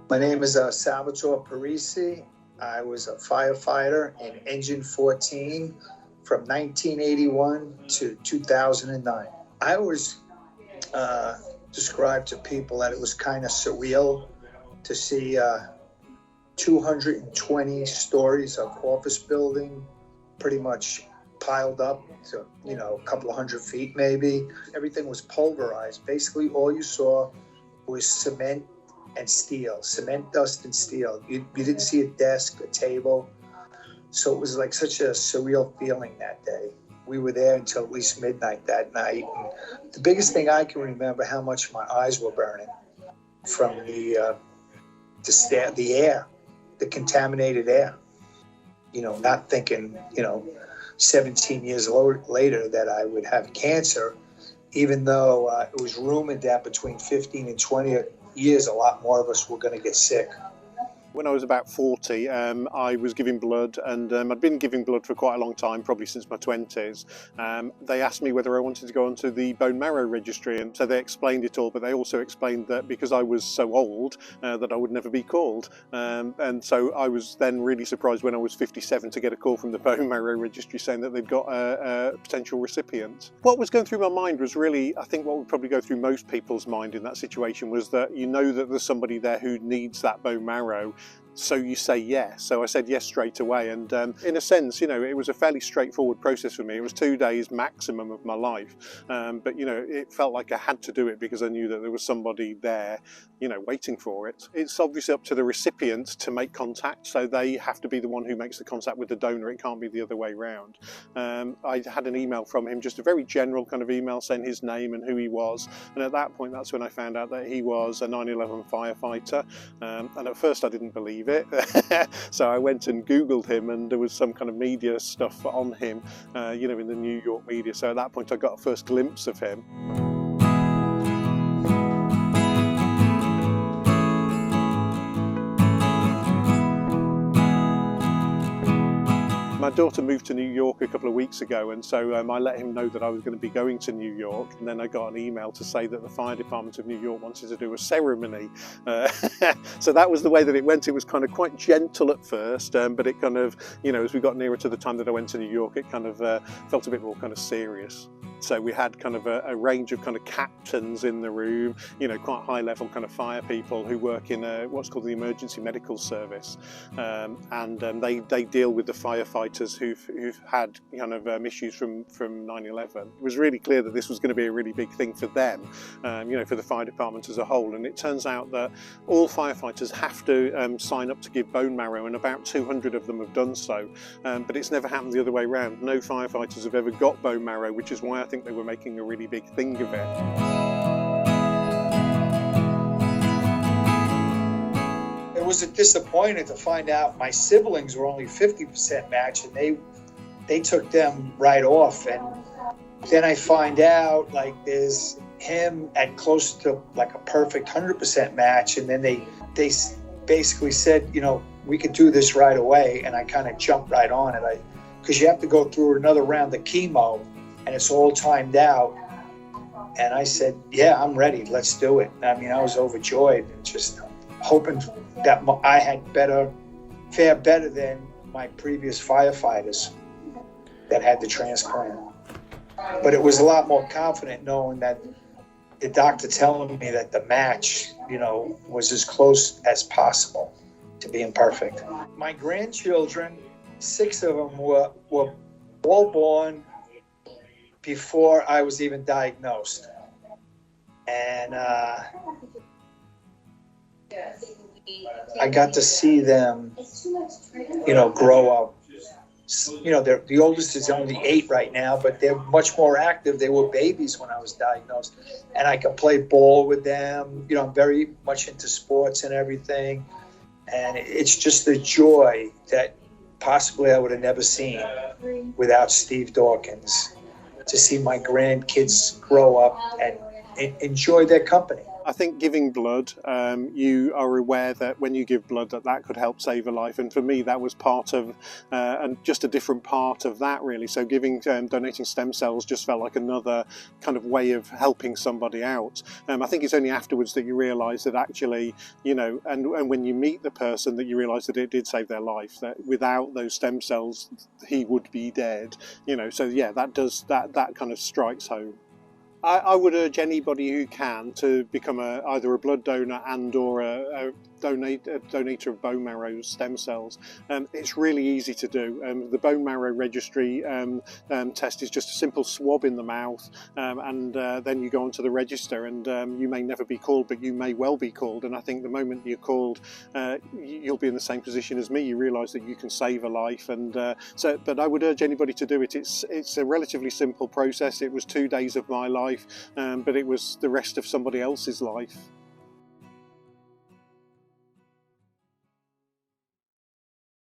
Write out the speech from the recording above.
My name is Sal Parisi. I was a firefighter in Engine 14 from 1981 to 2009. I always described to people that it was kind of surreal to see 220 stories of office building pretty much piled up to, a couple of 100 feet maybe. Everything was pulverized. Basically, all you saw was cement and steel, cement dust and steel. You didn't see a desk, a table. So it was like such a surreal feeling that day. We were there until at least midnight that night. And the biggest thing I can remember, how much my eyes were burning from the air, the contaminated air. Not thinking, 17 years later that I would have cancer, even though it was rumored that between 15 and 20 years, a lot more of us were going to get sick. When I was about 40, I was giving blood, and I'd been giving blood for quite a long time, probably since my 20s. They asked me whether I wanted to go onto the bone marrow registry, and so they explained it all, but they also explained that because I was so old that I would never be called. And so I was then really surprised when I was 57 to get a call from the bone marrow registry saying that they'd got a potential recipient. What was going through my mind was really, I think what would probably go through most people's mind in that situation was that that there's somebody there who needs that bone marrow. So you say yes. So I said yes straight away, and in a sense, it was a fairly straightforward process for me. It was 2 days maximum of my life, but it felt like I had to do it because I knew that there was somebody there, waiting for it. It's obviously up to the recipient to make contact, so they have to be the one who makes the contact with the donor. It can't be the other way around. I had an email from him, just a very general kind of email saying his name and who he was, and at that point, that's when I found out that he was a 9/11 firefighter, and at first I didn't believe it. So I went and Googled him, and there was some kind of media stuff on him, in the New York media. So at that point I got a first glimpse of him. My daughter moved to New York a couple of weeks ago, and so I let him know that I was going to be going to New York, and then I got an email to say that the fire department of New York wanted to do a ceremony. So that was the way that it went. It was kind of quite gentle at first, but it kind of, as we got nearer to the time that I went to New York, it kind of felt a bit more kind of serious. So we had kind of a range of kind of captains in the room, quite high level kind of fire people who work in what's called the emergency medical service, and they deal with the firefighters who've had kind of issues from 9/11. It was really clear that this was going to be a really big thing for them, for the fire department as a whole. And it turns out that all firefighters have to sign up to give bone marrow, and about 200 of them have done so. But it's never happened the other way around. No firefighters have ever got bone marrow, which is why I think they were making a really big thing of it. It was disappointing to find out my siblings were only 50% match, and they took them right off. And then I find out like there's him at close to like a perfect 100% match, and then they basically said, we could do this right away, and I kind of jumped right on it. Because you have to go through another round of chemo, and it's all timed out. And I said, yeah, I'm ready. Let's do it. I mean, I was overjoyed, just hoping that I had fare better than my previous firefighters that had the transplant. But it was a lot more confident knowing that the doctor telling me that the match, was as close as possible to being perfect. My grandchildren, 6 of them were all born before I was even diagnosed. And I got to see them, grow up. The oldest is only 8 right now, but they're much more active. They were babies when I was diagnosed, and I could play ball with them. I'm very much into sports and everything, and it's just the joy that possibly I would have never seen without Steve Dawkins, to see my grandkids grow up and enjoy their company. I think giving blood, you are aware that when you give blood that could help save a life, and for me that was part of, and just a different part of that really. So donating stem cells just felt like another kind of way of helping somebody out. I think it's only afterwards that you realise that actually, you know, and when you meet the person that you realise that it did save their life, that without those stem cells he would be dead, you know. So yeah, that kind of strikes home. I would urge anybody who can to become either a blood donor and or a donator of bone marrow stem cells. It's really easy to do. The bone marrow registry test is just a simple swab in the mouth, and then you go onto the register, and you may never be called, but you may well be called. And I think the moment you're called, you'll be in the same position as me. You realise that you can save a life, and but I would urge anybody to do it. It's a relatively simple process. It was 2 days of my life, but it was the rest of somebody else's life.